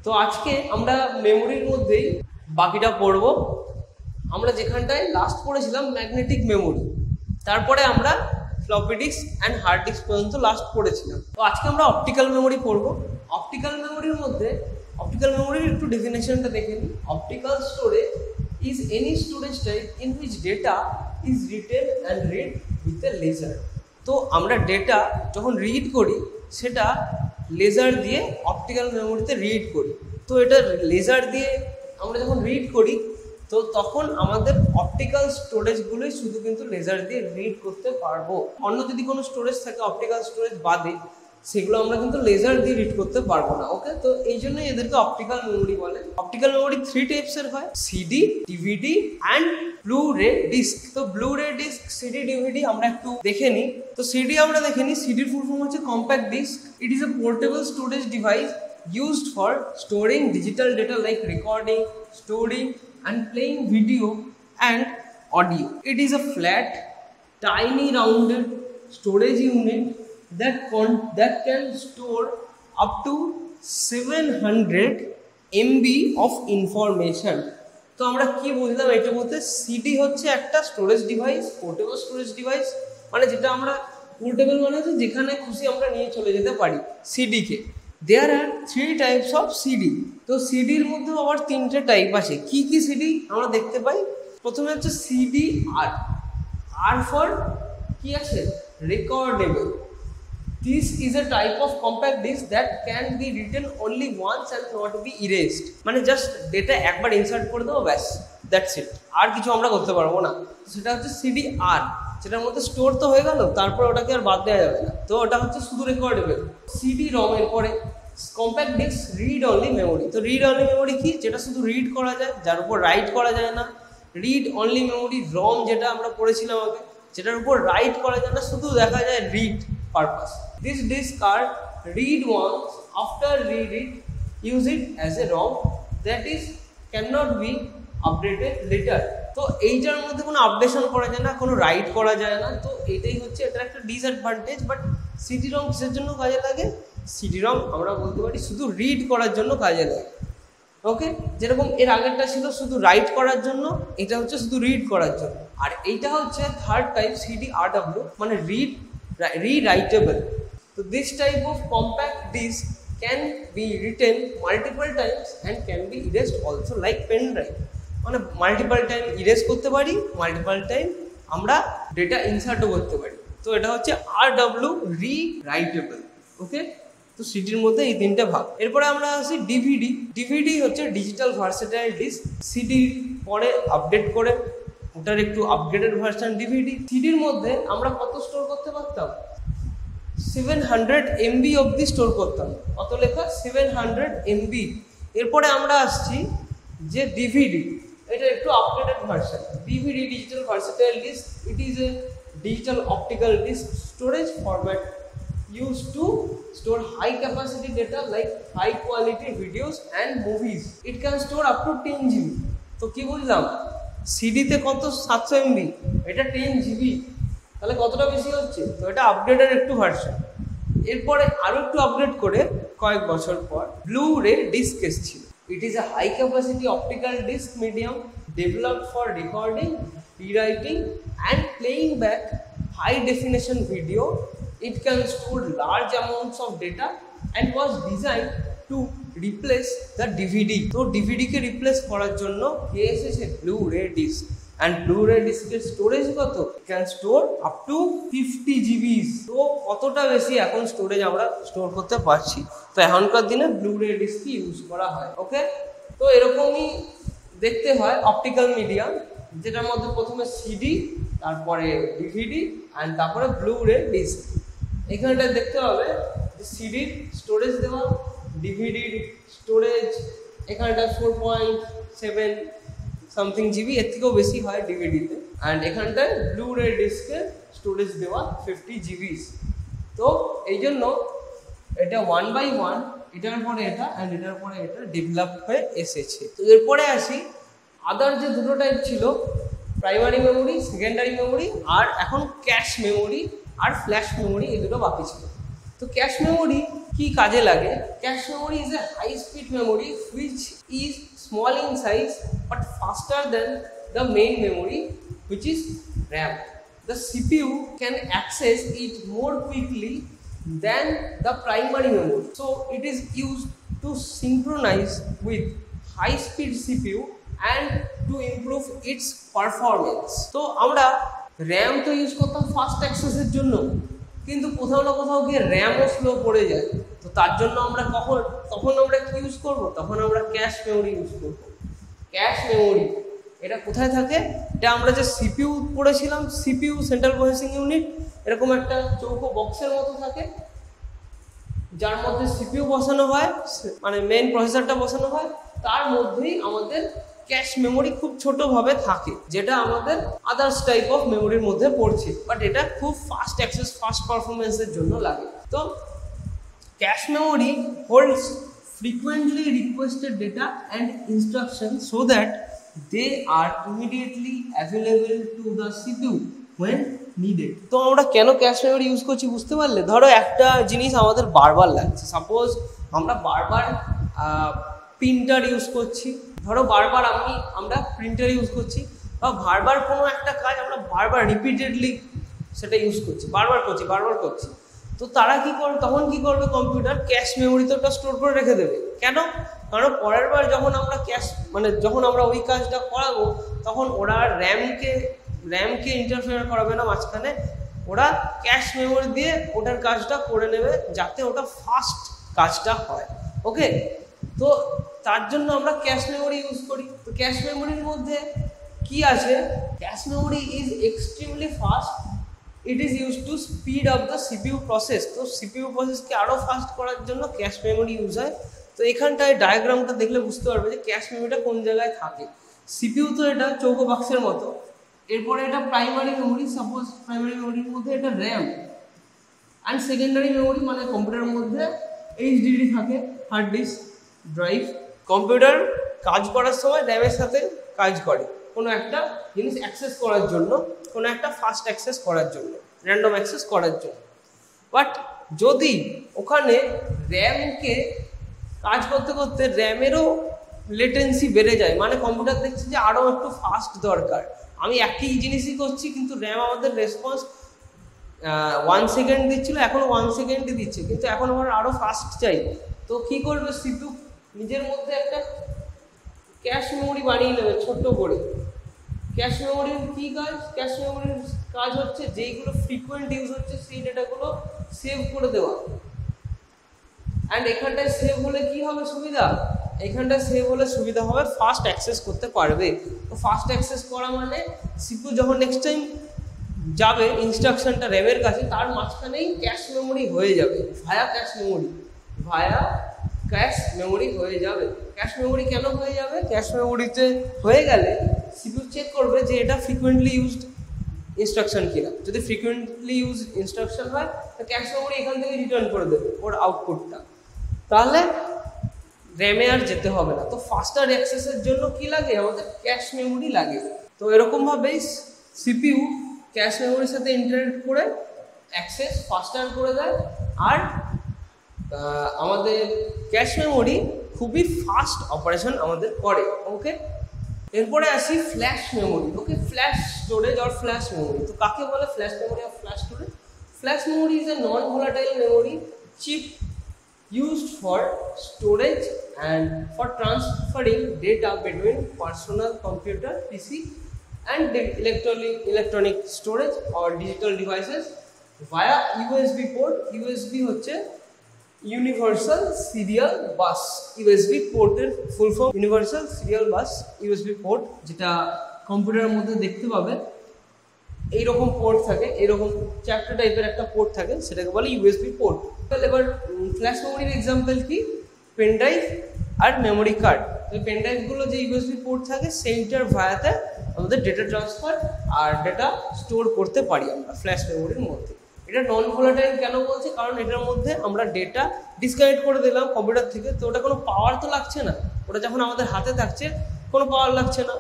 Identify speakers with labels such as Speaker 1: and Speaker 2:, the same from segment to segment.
Speaker 1: তো আজকে আমরা মেমোরির মধ্যেই বাকিটা পড়ব। আমরা যেখানটায় লাস্ট পড়েছিলাম ম্যাগনেটিক মেমোরি, তারপরে আমরা floppy disk and hard disk পর্যন্ত লাস্ট পড়েছিলাম। তো আজকে আমরা অপটিক্যাল মেমোরি পড়ব। অপটিক্যাল মেমোরির মধ্যে অপটিক্যাল মেমোরির একটু ডেফিনেশনটা দেখে নিই। Optical storage is any storage type in which data is written and read with a laser। তো আমরা ডেটা যখন রিড করি সেটা লেজার দিয়ে অপটিক্যাল মেমোরিতে রিড করি। তো এটা লেজার দিয়ে আমরা যখন রিড করি তো তখন আমাদের অপটিক্যাল স্টোরেজগুলোই শুধু কিন্তু লেজার দিয়ে রিড করতে পারবো। অন্য যদি কোনো স্টোরেজ থাকে অপটিক্যাল স্টোরেজ বাদে সেগুলো আমরা কিন্তু লেজার দিয়ে রিড করতে পারবো না। ওকে, তো এই জন্যই এদেরকে অপটিক্যাল মেমোরি বলে। অপটিক্যাল মেমোরি 3 টাইপসের হয়, CD, DVD and blu ray disk. তো blu ray disk, CD, DVD আমরা একটু দেখে নিই। তো সিডি আমরা দেখে নিই। সিডির ফুল ফর্ম হচ্ছে compact disk. It is a portable storage device used for storing digital data like recording, storing and playing video and audio. It is a flat, tiny rounded storage unit that can store up to 700 MB of information. তো আমরা কি বুঝলাম এটা বলতে? CD হচ্ছে একটা storage device, portable storage device, মানে যেটা আমরা পোর্টেবল মানে হচ্ছে যেখানে খুশি আমরা নিয়ে চলে যেতে পারি সিডিকে। There are 3 types of CD। তো সিডির মধ্যে আবার 3টে টাইপ আছে। কি কি সিডি আমরা দেখতে পাই? প্রথমে হচ্ছে সিডি আর। আর ফর কি আছে? রেকর্ডেবল। This is a type of compact disc that can be written only once and not be erased। মানে জাস্ট ডেটা একবার ইনসার্ট করে দেবো, ব্যাস, দ্যাটস ইট, আর কিছু আমরা করতে পারবো না। সেটা হচ্ছে সিডি আর, যেটার মধ্যে স্টোর তো হয়ে গেল, তারপর ওটাকে আর বাদ দেওয়া যাবে না। তো ওটা হচ্ছে শুধু রেকর্ডেবল। সিডি রম এর পরে compact disk read only memory. তো রিড অনলি মেমোরি কি? যেটা শুধু রিড করা যায়, যার উপর রাইট করা যায় না। রিড অনলি মেমোরি রম যেটা আমরা পড়েছিলাম আগে, যেটার উপর রাইট করা যায় না, শুধু দেখা যায় read purpose. This disk are read once, after read it use it as a ROM that is can not be updated later. তো এইটার মধ্যে কোনো আপডেশন করা যায় না, কোনো রাইট করা যায় না। তো এটাই হচ্ছে এটার একটা ডিসঅ্যাডভান্টেজ। বাট সিডি রম কিসের জন্য কাজে লাগে? সিডি রম আমরা বলতে পারি শুধু রিড করার জন্য কাজে লাগে। ওকে, যেরকম এর আগেরটা ছিল শুধু রাইট করার জন্য, এটা হচ্ছে শুধু রিড করার জন্য। আর এইটা হচ্ছে third type, CD R W, মানে রিরাইটেবল। তো this type of compact disk can be written multiple times and can be erased also like pen drive. মানে মাল্টিপল টাইম ইরেজ করতে পারি, মাল্টিপল টাইম আমরা ডেটা ইনসার্টও করতে পারি। তো এটা হচ্ছে আর ডাব্লিউ, রিরাইটেবল। ওকে, তো সিডির মধ্যে এই 3টে ভাগ। এরপরে আমরা আসি ডিভিডি। ডিভিডি হচ্ছে ডিজিটাল ভার্সেটাইল ডিস্ক। সিডি পরে আপডেট করে ওটার একটু আপগ্রেডেড ভার্সন ডিভিডি। সিডির মধ্যে আমরা কত স্টোর করতে পারতাম? 700 MB অবধি স্টোর করতাম। কত লেখা? 700 MB। এরপরে আমরা আসছি যে ডিভিডি, এটা একটু upgraded version. DVD digital versatile disk. It is a digital optical disk storage format used to store high capacity data like high quality videos and movies। It can store up to 10 GB। তো কি বুঝলাম? CD তে কত? 700 MB, এটা 10 GB, তাহলে কতটা বেশি হচ্ছে? তো এটা আপগ্রেডের একটু ভার্সন। এরপরে আরো একটু আপগ্রেড করে কয়েক বছর পর ব্লু রে ডিস্ক এসেছিল। It is a high capacity optical disc medium developed for recording, rewriting and playing back high definition video। It can store large amounts of data and was designed to replace the DVD। তো DVD কে replace করার জন্য কে এসেছে? Blue ray disk. and Blu-ray ডিস্কের storage কত? Can store up to 50 GB। তো কতটা বেশি এখন স্টোরেজ আমরা স্টোর করতে পারছি। তো এখনকার দিনে ব্লু-রে ডিস্ক ইউজ করা হয়। ওকে, তো এরকমই দেখতে হয় অপটিক্যাল মিডিয়া, যেটার মধ্যে প্রথমে সিডি, তারপরে ডিভিডি অ্যান্ড তারপরে ব্লু-রে ডিস্ক। এখানটা দেখতে হবে যে সিডির স্টোরেজ দেওয়া, ডিভিডির স্টোরেজ এখানটা 4.7 সামথিং জিবি, এর থেকেও বেশি হয় ডিভিডিতে। অ্যান্ড এখানটায় ব্লু-রে ডিস্কের স্টোরেজ দেওয়া 50 GB। তো এই জন্য এটা 1 by 1, এটার পরে এটা অ্যান্ড এটার পরে এটা ডেভেলপ হয়ে এসেছে। তো এরপরে আসি আদার যে দুটো টাইপ ছিল, প্রাইমারি মেমোরি, সেকেন্ডারি মেমোরি, আর এখন ক্যাশ মেমোরি আর ফ্ল্যাশ মেমোরি, এই দুটো বাকি ছিল। তো ক্যাশ মেমোরি কি কাজে লাগে? Cache memory is a high speed memory which is small in size but faster than the main memory which is RAM. The CPU can access it more quickly than the primary memory, so it is used to synchronize with high speed CPU and to improve its performance. তো আমরা RAM তো use করতাম fast অ্যাক্সেসের জন্য, কিন্তু কোথাও না কোথাও গিয়ে র্যামও স্লো পড়ে যায়। তো তার জন্য আমরা তখন আমরা কি ইউজ করব? তখন আমরা ক্যাশ মেমোরি ইউজ করব। ক্যাশ মেমোরি এটা কোথায় থাকে? এটা আমরা যে সিপিইউ পড়েছিলাম, সিপিইউ সেন্ট্রাল প্রসেসিং ইউনিট, এরকম একটা চৌকো বক্সের মতো থাকে যার মধ্যে সিপিইউ বসানো হয়, মানে মেইন প্রসেসরটা বসানো হয়, তার মধ্যেই আমাদের ক্যাশ মেমোরি খুব ছোটভাবে থাকে, যেটা আমাদের আদার্স টাইপ অফ মেমোরির মধ্যে পড়ছে, বাট এটা খুব ফাস্ট অ্যাক্সেস, ফাস্ট পারফরমেন্সের জন্য লাগে। তো cache memory holds frequently requested data and instructions so that they are immediately available to the CPU when needed. তো আমরা কেন ক্যাশ মেমোরি ইউজ করছি বুঝতে পারলে? ধরো একটা জিনিস আমাদের বারবার লাগছে, সাপোজ আমরা বারবার প্রিন্টার ইউজ করছি, ধরো বারবার আমরা প্রিন্টার ইউজ করছি, বা বারবার কোনো একটা কাজ আমরা বারবার রিপিটেডলি সেটা ইউজ করছি, বারবার করছি। তো তারা কি করবে? তখন কি করবে কম্পিউটার? ক্যাশ মেমোরিতে ওটা স্টোর করে রেখে দেবে। কেন? কারণ পরের বার যখন আমরা যখন আমরা ওই কাজটা করাবো, তখন ওরা র্যামকে ইন্টারফেয়ার করাবে না মাঝখানে, ওরা ক্যাশ মেমোরি দিয়ে ওটার কাজটা করে নেবে, যাতে ওটা ফাস্ট কাজটা হয়। ওকে, তো তার জন্য আমরা ক্যাশ মেমোরি ইউজ করি। তো ক্যাশ মেমোরির মধ্যে কি আছে? Cash memory is extremely fast, it is use to speed up the CPU process. তো সিপিইউ প্রসেসকে আরও ফাস্ট করার জন্য ক্যাশ মেমোরি ইউজ হয়। তো এখানটায় ডায়াগ্রামটা দেখলে বুঝতে পারবে যে ক্যাশ মেমোরিটা কোন জায়গায় থাকে। সিপিইউ তো এটা চৌকো বাক্সের মতো, এরপরে এটা প্রাইমারি মেমোরি, সাপোজ প্রাইমারি মেমোরির মধ্যে এটা র্যাম, অ্যান্ড সেকেন্ডারি মেমোরি মানে কম্পিউটারের মধ্যে এইচডিডি থাকে, হার্ড ডিস্ক, ড্রাইভ। কম্পিউটার কাজ করার সময় র্যামের সাথে কাজ করে কোনো একটা জিনিস অ্যাক্সেস করার জন্য, কোনো একটা ফাস্ট অ্যাক্সেস করার জন্য, র্যান্ডম অ্যাক্সেস করার জন্য। বাট যদি ওখানে র্যামকে কাজ করতে করতে র্যামেরও লেটেন্সি বেড়ে যায়, মানে কম্পিউটার দেখছে যে আরও একটু ফাস্ট দরকার, আমি একই জিনিসই করছি কিন্তু র্যাম আমাদের রেসপন্স 1 সেকেন্ড দিচ্ছিল, এখনও 1 সেকেন্ডই দিচ্ছে, কিন্তু এখন আমার আরও ফাস্ট চাই। তো কী করবে? সিপিইউ নিজের মধ্যে একটা ক্যাশ মেমোরি বানিয়ে নেবে ছোট্ট করে। ক্যাশ মেমোরির কী কাজ? ক্যাশ মেমোরির কাজ হচ্ছে যেইগুলো ফ্রিকোয়েন্ট ইউজ হচ্ছে সেই ডেটাগুলো সেভ করে দেওয়া। অ্যান্ড এখানটায় সেভ হলে কী হবে সুবিধা? এখানটায় সেভ হলে সুবিধা হবে, ফাস্ট অ্যাক্সেস করতে পারবে। তো ফাস্ট অ্যাক্সেস করা মানে সিপিইউ যখন নেক্সট টাইম যাবে ইনস্ট্রাকশনটা র্যামের কাছে, তার মাঝখানেই ক্যাশ মেমোরি হয়ে যাবে, ভায়া ক্যাশ মেমোরি হয়ে যাবে। ক্যাশ মেমোরি কেন হয়ে যাবে? ক্যাশ মেমোরিতে হয়ে গেলে সিপিইউ চেক করবে যে এটা ফ্রিকুয়েন্টলি ইউজড ইনস্ট্রাকশন কিনা। যদি ফ্রিকুয়েন্টলি ইউজ ইনস্ট্রাকশন হয়, তো ক্যাশ মেমোরি এখান থেকে রিটার্ন করে দেবে ওর আউটপুটটা, তাহলে র্যামে আর যেতে হবে না। তো ফাস্টার অ্যাক্সেসের জন্য কি লাগে? আমাদের ক্যাশ মেমোরি লাগে। তো এরকমভাবেই সিপিইউ ক্যাশ মেমোরির সাথে ইন্টারেক্ট করে অ্যাক্সেস ফাস্টার করে দেয়, আর আমাদের ক্যাশ মেমোরি খুবই ফাস্ট অপারেশন আমাদের করে। ওকে, এরপরে আসি flash memory. Okay, flash storage আর ফ্ল্যাশ মেমোরি। তো কাকে বলে ফ্ল্যাশ মেমোরি আর flash storage? Flash memory is a non volatile memory chip used for storage and for transferring data between personal computer PC and electronic storage or digital devices via USB port. USB হচ্ছে universal serial bus. USB পোর্টের full form universal serial bus USB port, যেটা কম্পিউটারের মধ্যে দেখতে পাবে এইরকম port থাকে, এরকম চ্যাপ্টার টাইপের একটা পোর্ট থাকে, সেটাকে বলে ইউএসবি পোর্ট। এবার ফ্ল্যাশ মেমোরির এক্সাম্পল কি? পেন ড্রাইভ আর মেমোরি কার্ড। তো পেন ড্রাইভগুলো যে ইউএসবি পোর্ট থাকে সেইটার ভায়াতে আমাদের ডেটা ট্রান্সফার আর ডেটা স্টোর করতে পারি আমরা ফ্ল্যাশ মেমোরির মধ্যে। এটা নন ভোলাটাইল কেন বলছি? কারণ এটার মধ্যে আমরা ডেটা ডিসকানেক্ট করে দিলাম কম্পিউটার থেকে, তো ওটা কোনো পাওয়ার তো লাগছে না, ওটা যখন আমাদের হাতে থাকছে কোনো পাওয়ার লাগছে না।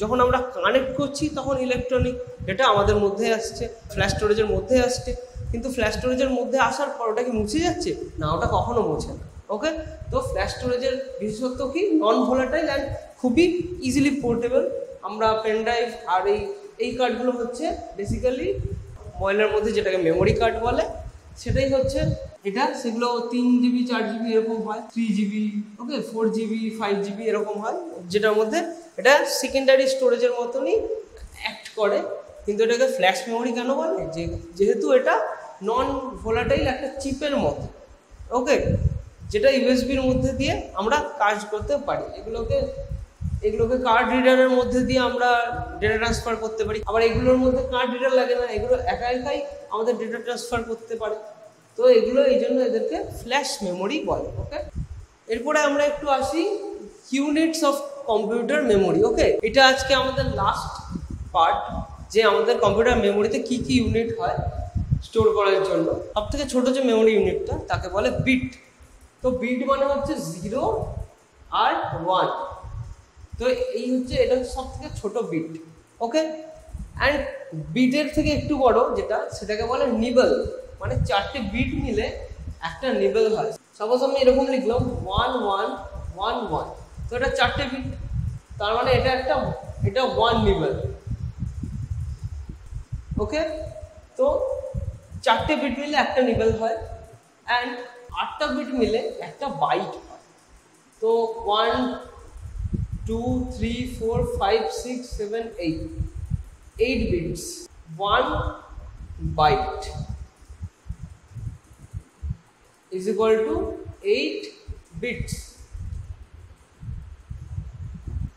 Speaker 1: যখন আমরা কানেক্ট করছি তখন ইলেকট্রনিক ডেটা আমাদের মধ্যে আসছে, ফ্ল্যাশ স্টোরেজের মধ্যে আসছে। কিন্তু ফ্ল্যাশ স্টোরেজের মধ্যে আসার পর ওটা কি মুছে যাচ্ছে না, ওটা কখনো মুছে না। ওকে, তো ফ্ল্যাশ স্টোরেজের বিশেষত্ব কি, নন ভোলাটাইল অ্যান্ড খুবই ইজিলি পোর্টেবল। আমরা পেন ড্রাইভ আর এই কার্ডগুলো হচ্ছে বেসিক্যালি মোবাইলের মধ্যে যেটাকে মেমোরি কার্ড বলে সেটাই হচ্ছে এটা। সেগুলো 3 GB 4 GB এরকম হয়, 3 GB, ওকে, 4 GB 5 GB এরকম হয়, যেটার মধ্যে এটা সেকেন্ডারি স্টোরেজের মতনই অ্যাক্ট করে। কিন্তু এটাকে ফ্ল্যাশ মেমোরি কেন বলে, যেহেতু এটা নন ভোলাটাইল একটা চিপের মতো, ওকে, যেটা ইউএসবির মধ্যে দিয়ে আমরা কাজ করতে পারি। এগুলোকে কার্ড রিডারের মধ্যে দিয়ে আমরা ডেটা ট্রান্সফার করতে পারি। আবার এগুলোর মধ্যে কার্ড রিডার লাগে না, এগুলো একাই আমাদের ডেটা ট্রান্সফার করতে পারে। তো এগুলো এই জন্য এদেরকে ফ্ল্যাশ মেমোরি বলে। ওকে, এরপরে আমরা একটু আসি ইউনিটস অফ কম্পিউটার মেমোরি। ওকে, এটা আজকে আমাদের লাস্ট পার্ট, যে আমাদের কম্পিউটার মেমোরিতে কি কি ইউনিট হয় স্টোর করার জন্য। সব থেকে ছোট যে মেমোরি ইউনিটটা তাকে বলে বিট। তো বিট মানে হচ্ছে 0 আর 1। তো এটা সব থেকে ছোট বিট। ওকে, অ্যান্ড বিটের থেকে একটু বড় যেটা, সেটাকে বলে নিবল, মানে 4টে বিট মিলে একটা নিবল হয়। সাপোজ আমি এরকম লিখলাম 1 1 1 1, তো এটা 4টে বিট, তার মানে এটা 1 নিবল। ওকে, তো 4টে বিট মিলে একটা নিবল হয়, অ্যান্ড 8টা বিট মিলে একটা বাইট হয়। তো 1 2 3 4 5 6 7 8 bits, 1 byte is equal to 8 bits.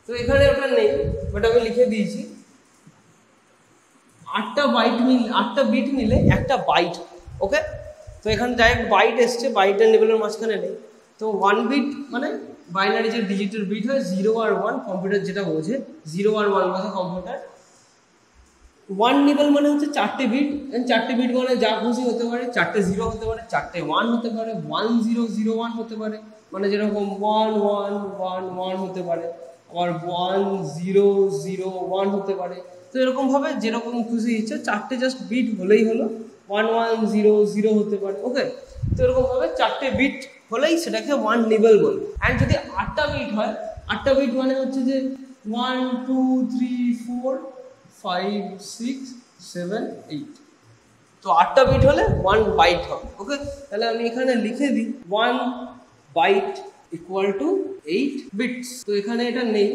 Speaker 1: তো এখানে ওটা নেই, বাট আমি লিখে দিয়েছি 8টা বিট মিলে একটা বাইট। ওকে, তো এখানে ডাইরেক্ট বাইট এসছে, বাইটের লেভেলের মাঝখানে নেই। তো 1 বিট মানে বাইনারি যে ডিজিটাল বিট হয় 0 আর 1, কম্পিউটার যেটা বোঝে 0 আর 1 বোঝে কম্পিউটার। 1 নিবল মানে হচ্ছে 4টে বিট, 4টে বিট মানে যা খুশি হতে পারে, 4টে 0 হতে পারে, 4টে 1 হতে পারে, 1 0 0 1 হতে পারে, মানে যেরকম 1 1 1 1 হতে পারে, আবার 1 0 0 1 হতে পারে। তো এরকম ভাবে যেরকম খুশি ইচ্ছে 4টে জাস্ট বিট হলেই হলো, 1 1 0 0 হতে পারে। ওকে, তো এরকম ভাবে 4টে বিট হলেই সেটাকে 1 নিবল বলে। অ্যান্ড যদি 8টা বিট হয়, 8টা বিট মানে হচ্ছে যে 1 2 3 4 5 6 7 8, তো 8টা বিট হলে 1 বাইট হবে। ওকে, তাহলে আমি এখানে লিখে দিই 1 বাইট ইকুয়াল টু 8 বিটস। তো এখানে এটা নেই,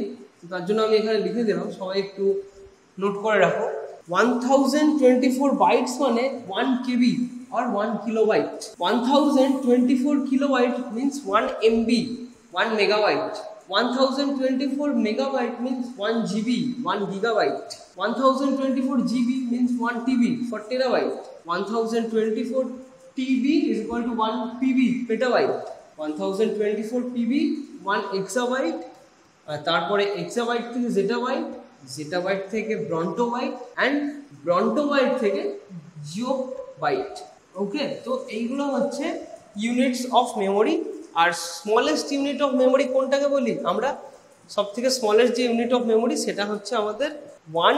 Speaker 1: তার জন্য আমি এখানে লিখে দিলাম, সবাই একটু নোট করে রাখো। 1024 বাইটস মানে 1 KB or 1 kilobyte. 1024 kilobyte means 1 MB, 1 megabyte. 1024 megabyte means 1 GB, 1 gigabyte. 1024 GB means 1 TB, 4 terabyte. 1024 TB is equal to 1 PB, petabyte. 1024 PB 1 exabyte, তারপরে এক্সাবাইট থেকে জেটাবাইট, জেটাবাইট থেকে ব্রন্টোবাইট, অ্যান্ড ব্রন্টোবাইট থেকে জিওবাইট। ওকে, তো এইগুলো হচ্ছে ইউনিটস অফ মেমোরি। আর smallest unit of memory কোনটাকে বলি আমরা, সব থেকে স্মলেস্ট যে ইউনিট অফ মেমোরি সেটা হচ্ছে আমাদের 1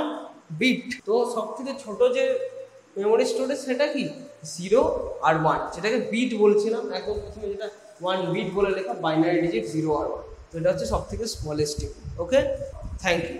Speaker 1: বিট। তো সব থেকে ছোট যে মেমোরি স্টোরেজ সেটা কি 0 আর 1, যেটাকে বিট বলছিলাম একদম প্রথমে, যেটা 1 বিট বলে লেখা, বাইনারি ডিজিট 0 আর 1। তো এটা হচ্ছে সব থেকে smallest unit. Okay, thank you.